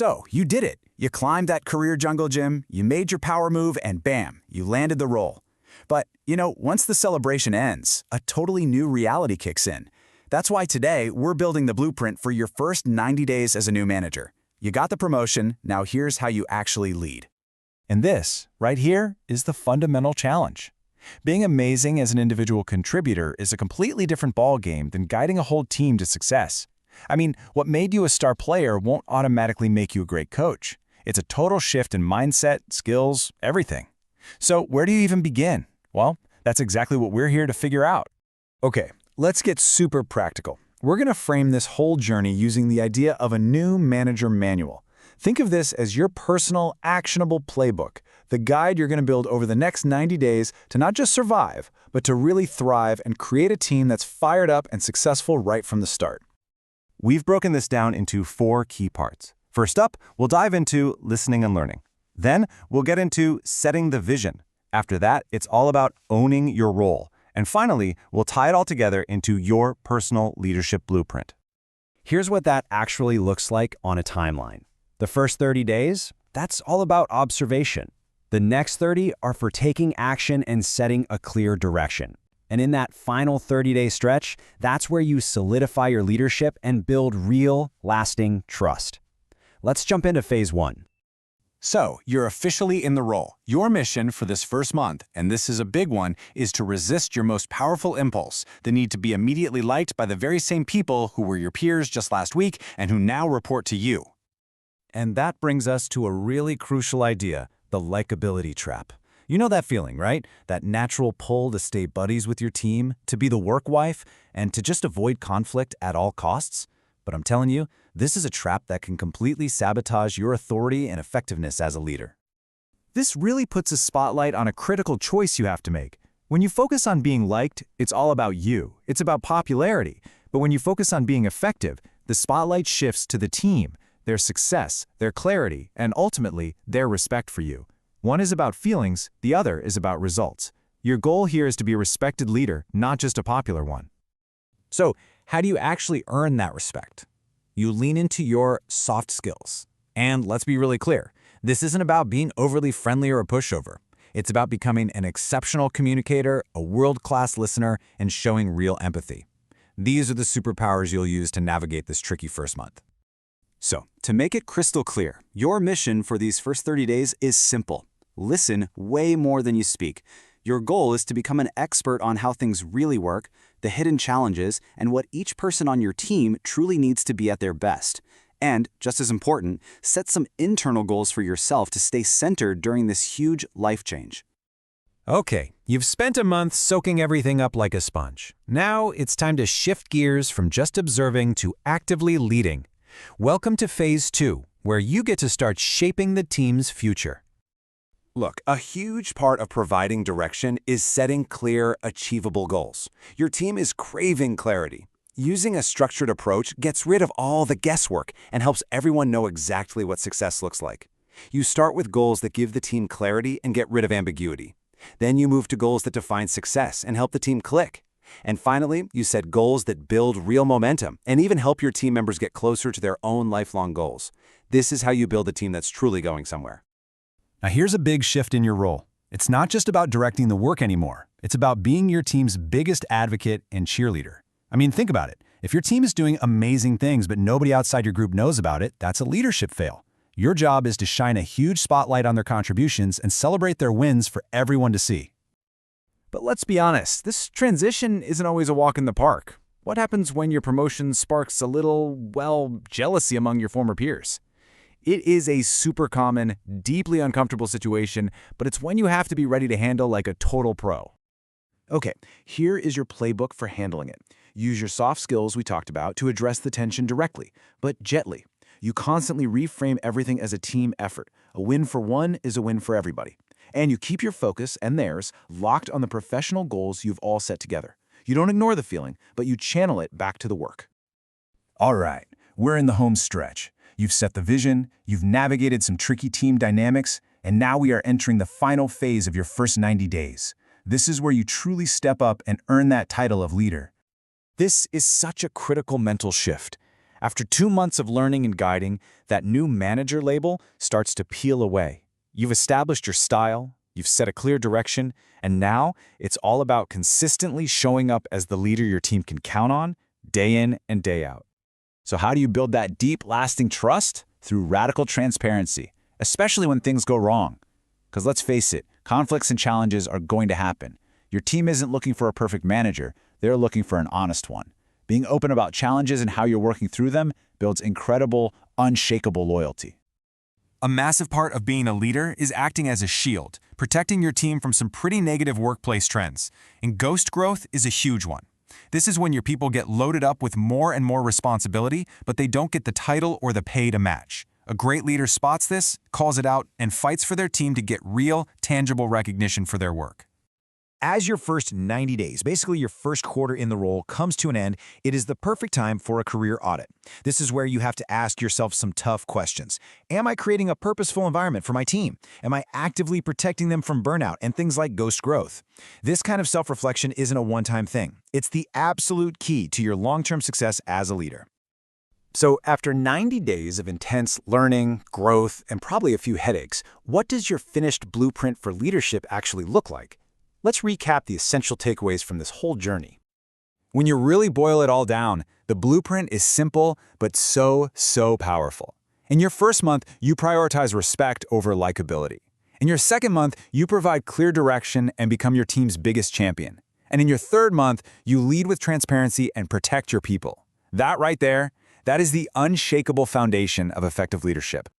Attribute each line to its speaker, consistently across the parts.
Speaker 1: So, you did it. You climbed that career jungle gym, you made your power move, and bam, you landed the role. But, once the celebration ends, a totally new reality kicks in. That's why today, we're building the blueprint for your first 90 days as a new manager. You got the promotion, now here's how you actually lead.
Speaker 2: And this, right here, is the fundamental challenge. Being amazing as an individual contributor is a completely different ballgame than guiding a whole team to success. I mean, what made you a star player won't automatically make you a great coach. It's a total shift in mindset, skills, everything. So where do you even begin? Well, that's exactly what we're here to figure out.
Speaker 1: Okay, let's get super practical. We're going to frame this whole journey using the idea of a new manager manual. Think of this as your personal, actionable playbook, the guide you're going to build over the next 90 days to not just survive, but to really thrive and create a team that's fired up and successful right from the start.
Speaker 2: We've broken this down into 4 key parts. First up, we'll dive into listening and learning. Then, we'll get into setting the vision. After that, it's all about owning your role. And finally, we'll tie it all together into your personal leadership blueprint.
Speaker 3: Here's what that actually looks like on a timeline. The first 30 days, that's all about observation. The next 30 are for taking action and setting a clear direction. And in that final 30-day stretch, that's where you solidify your leadership and build real, lasting trust. Let's jump into phase 1.
Speaker 1: So, you're officially in the role. Your mission for this first month, and this is a big one, is to resist your most powerful impulse, the need to be immediately liked by the very same people who were your peers just last week and who now report to you.
Speaker 2: And that brings us to a really crucial idea, the likability trap. You know that feeling, right? That natural pull to stay buddies with your team, to be the work wife, and to just avoid conflict at all costs? But I'm telling you, this is a trap that can completely sabotage your authority and effectiveness as a leader. This really puts a spotlight on a critical choice you have to make. When you focus on being liked, it's all about you. It's about popularity. But when you focus on being effective, the spotlight shifts to the team, their success, their clarity, and ultimately, their respect for you. One is about feelings, the other is about results. Your goal here is to be a respected leader, not just a popular one.
Speaker 3: So, how do you actually earn that respect? You lean into your soft skills. And let's be really clear, this isn't about being overly friendly or a pushover. It's about becoming an exceptional communicator, a world-class listener, and showing real empathy. These are the superpowers you'll use to navigate this tricky first month.
Speaker 1: So, to make it crystal clear, your mission for these first 30 days is simple. Listen way more than you speak. Your goal is to become an expert on how things really work, the hidden challenges, and what each person on your team truly needs to be at their best. And, just as important, set some internal goals for yourself to stay centered during this huge life change.
Speaker 2: Okay, you've spent a month soaking everything up like a sponge. Now it's time to shift gears from just observing to actively leading. Welcome to phase 2, where you get to start shaping the team's future.
Speaker 4: Look, a huge part of providing direction is setting clear, achievable goals. Your team is craving clarity. Using a structured approach gets rid of all the guesswork and helps everyone know exactly what success looks like. You start with goals that give the team clarity and get rid of ambiguity. Then you move to goals that define success and help the team click. And finally, you set goals that build real momentum and even help your team members get closer to their own lifelong goals. This is how you build a team that's truly going somewhere.
Speaker 2: Now here's a big shift in your role. It's not just about directing the work anymore. It's about being your team's biggest advocate and cheerleader. I mean, think about it. If your team is doing amazing things but nobody outside your group knows about it, that's a leadership fail. Your job is to shine a huge spotlight on their contributions and celebrate their wins for everyone to see.
Speaker 1: But let's be honest, this transition isn't always a walk in the park. What happens when your promotion sparks a little, jealousy among your former peers? It is a super common, deeply uncomfortable situation, but it's one you have to be ready to handle like a total pro. Okay, here is your playbook for handling it. Use your soft skills we talked about to address the tension directly, but gently. You constantly reframe everything as a team effort. A win for one is a win for everybody. And you keep your focus and theirs locked on the professional goals you've all set together. You don't ignore the feeling, but you channel it back to the work.
Speaker 2: All right, we're in the home stretch. You've set the vision, you've navigated some tricky team dynamics, and now we are entering the final phase of your first 90 days. This is where you truly step up and earn that title of leader.
Speaker 1: This is such a critical mental shift.
Speaker 2: After 2 months of learning and guiding, that new manager label starts to peel away. You've established your style, you've set a clear direction, and now it's all about consistently showing up as the leader your team can count on, day in and day out.
Speaker 1: So how do you build that deep, lasting trust? Through radical transparency, especially when things go wrong. Because let's face it, conflicts and challenges are going to happen. Your team isn't looking for a perfect manager, they're looking for an honest one. Being open about challenges and how you're working through them builds incredible, unshakable loyalty.
Speaker 5: A massive part of being a leader is acting as a shield, protecting your team from some pretty negative workplace trends. And ghost growth is a huge one. This is when your people get loaded up with more and more responsibility, but they don't get the title or the pay to match. A great leader spots this, calls it out, and fights for their team to get real, tangible recognition for their work.
Speaker 2: As your first 90 days, basically your first quarter in the role, comes to an end, it is the perfect time for a career audit. This is where you have to ask yourself some tough questions. Am I creating a purposeful environment for my team? Am I actively protecting them from burnout and things like ghost growth? This kind of self-reflection isn't a one-time thing. It's the absolute key to your long-term success as a leader.
Speaker 1: So after 90 days of intense learning, growth, and probably a few headaches, what does your finished blueprint for leadership actually look like? Let's recap the essential takeaways from this whole journey.
Speaker 2: When you really boil it all down, the blueprint is simple but so powerful. In your first month, you prioritize respect over likability. In your second month, you provide clear direction and become your team's biggest champion. And in your third month, you lead with transparency and protect your people. That right there, that is the unshakable foundation of effective leadership.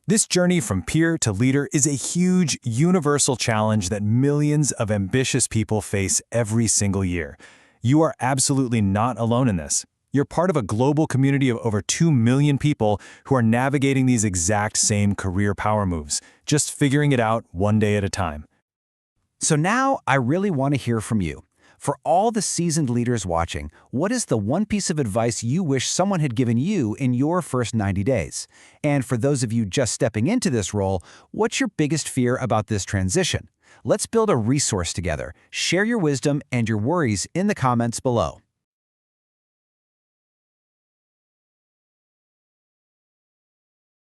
Speaker 2: This journey from peer to leader is a huge, universal challenge that millions of ambitious people face every single year. You are absolutely not alone in this. You're part of a global community of over 2 million people who are navigating these exact same career power moves, just figuring it out one day at a time.
Speaker 3: So now I really want to hear from you. For all the seasoned leaders watching, what is the one piece of advice you wish someone had given you in your first 90 days? And for those of you just stepping into this role, what's your biggest fear about this transition? Let's build a resource together. Share your wisdom and your worries in the comments below.